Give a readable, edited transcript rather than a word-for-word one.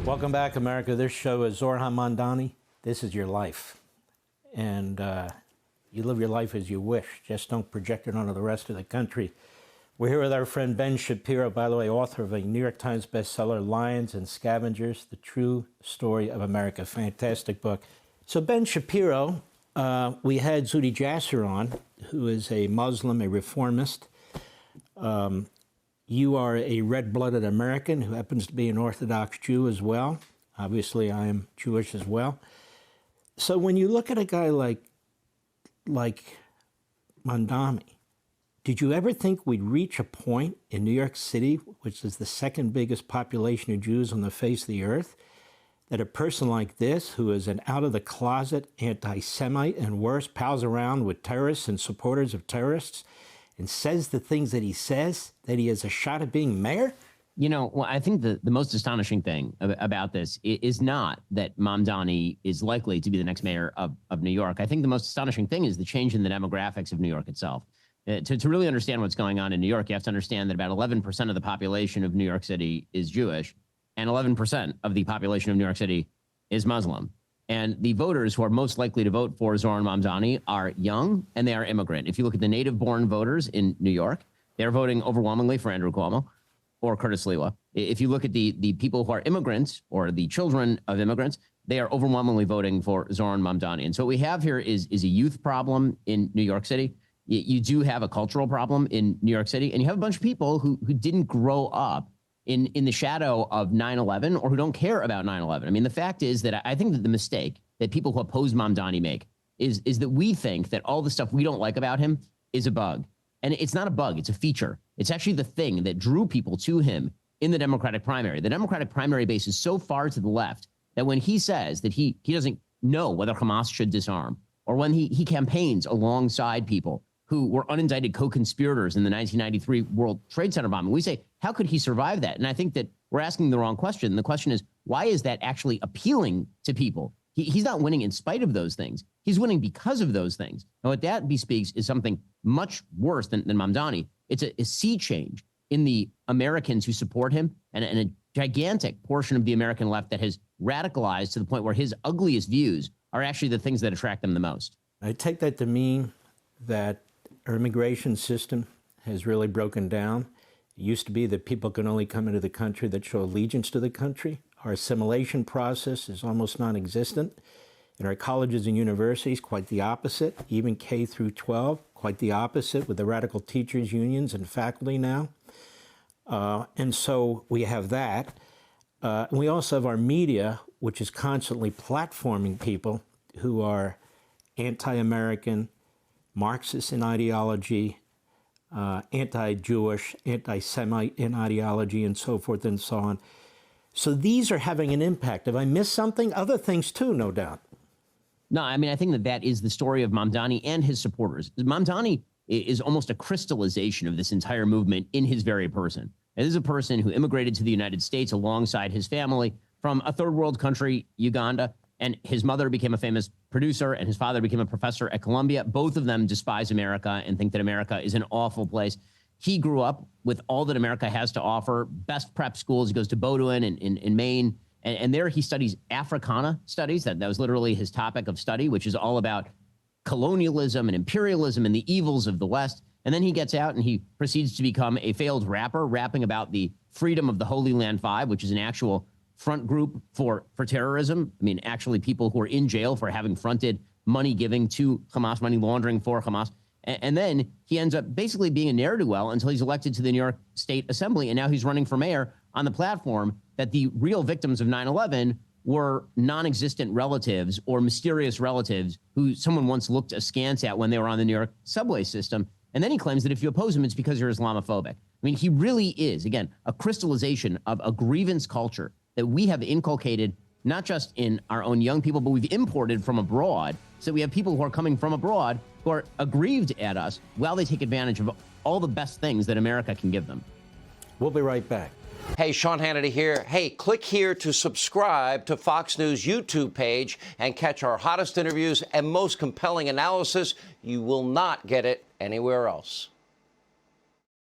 Welcome back, America. This show is Zohran Mamdani. This is your life. And you live your life as you wish. Just don't project it onto the rest of the country. We're here with our friend Ben Shapiro, by the way, author of a New York Times bestseller, Lions and Scavengers, The True Story of America. Fantastic book. So Ben Shapiro, we had Zuhdi Jasser on, who is a Muslim, a reformist. You are a red-blooded American who happens to be an Orthodox Jew as well. Obviously, I am Jewish as well. So when you look at a guy like Mamdani, did you ever think we'd reach a point in New York City, which is the second biggest population of Jews on the face of the earth, that a person like this, who is an out-of-the-closet anti-Semite and worse, pals around with terrorists and supporters of terrorists, and says the things that he says, that he has a shot at being mayor? You know, well, I think the most astonishing thing about this is not that Mamdani is likely to be the next mayor of New York. I think the most astonishing thing is the change in the demographics of New York itself. To really understand what's going on in New York, you have to understand that about 11% of the population of New York City is Jewish, and 11% of the population of New York City is Muslim. And the voters who are most likely to vote for Zohran Mamdani are young and they are immigrant. If you look at the native-born voters in New York, they're voting overwhelmingly for Andrew Cuomo or Curtis Lewa. If you look at the people who are immigrants or the children of immigrants, they are overwhelmingly voting for Zohran Mamdani. And so what we have here is a youth problem in New York City. You do have a cultural problem in New York City, and you have a bunch of people who didn't grow up in the shadow of 9/11 or who don't care about 9/11. I mean, the fact is that I think that the mistake that people who oppose Mamdani make is that we think that all the stuff we don't like about him is a bug. And it's not a bug, it's a feature. It's actually the thing that drew people to him in the Democratic primary. The Democratic primary base is so far to the left that when he says that he doesn't know whether Hamas should disarm, or when he campaigns alongside people who were unindicted co-conspirators in the 1993 World Trade Center bombing, we say, how could he survive that? And I think that we're asking the wrong question. The question is, why is that actually appealing to people? He's not winning in spite of those things. He's winning because of those things. And what that bespeaks is something much worse than Mamdani. It's a sea change in the Americans who support him and a gigantic portion of the American left that has radicalized to the point where his ugliest views are actually the things that attract them the most. I take that to mean that our immigration system has really broken down. It used to be that people can only come into the country that show allegiance to the country. Our assimilation process is almost non-existent. In our colleges and universities, quite the opposite. Even K through 12, quite the opposite with the radical teachers unions and faculty now. And so we have that. We also have our media, which is constantly platforming people who are anti-American, Marxist in ideology, anti-Jewish, anti-Semite in ideology, and so forth and so on. So these are having an impact. Have I missed something? Other things too, no doubt. No, I mean, I think that is the story of Mamdani and his supporters. Mamdani is almost a crystallization of this entire movement in his very person. And this is a person who immigrated to the United States alongside his family from a third world country, Uganda. And his mother became a famous producer and his father became a professor at Columbia. Both of them despise America and think that America is an awful place. He grew up with all that America has to offer, best prep schools. He goes to Bowdoin in Maine. And there he studies Africana studies. That was literally his topic of study, which is all about colonialism and imperialism and the evils of the West. And then he gets out and he proceeds to become a failed rapper, rapping about the freedom of the Holy Land Five, which is an actual front group for terrorism. I mean, actually people who are in jail for having fronted money giving to Hamas, money laundering for Hamas. And then he ends up basically being a ne'er-do-well until he's elected to the New York State Assembly. And now he's running for mayor on the platform that the real victims of 9/11 were non-existent relatives or mysterious relatives who someone once looked askance at when they were on the New York subway system. And then he claims that if you oppose him, it's because you're Islamophobic. I mean, he really is, again, a crystallization of a grievance culture that we have inculcated not just in our own young people, but we've imported from abroad. So we have people who are coming from abroad who are aggrieved at us while they take advantage of all the best things that America can give them. We'll be right back. Hey, Sean Hannity here. Hey, click here to subscribe to Fox News YouTube page and catch our hottest interviews and most compelling analysis. You will not get it anywhere else.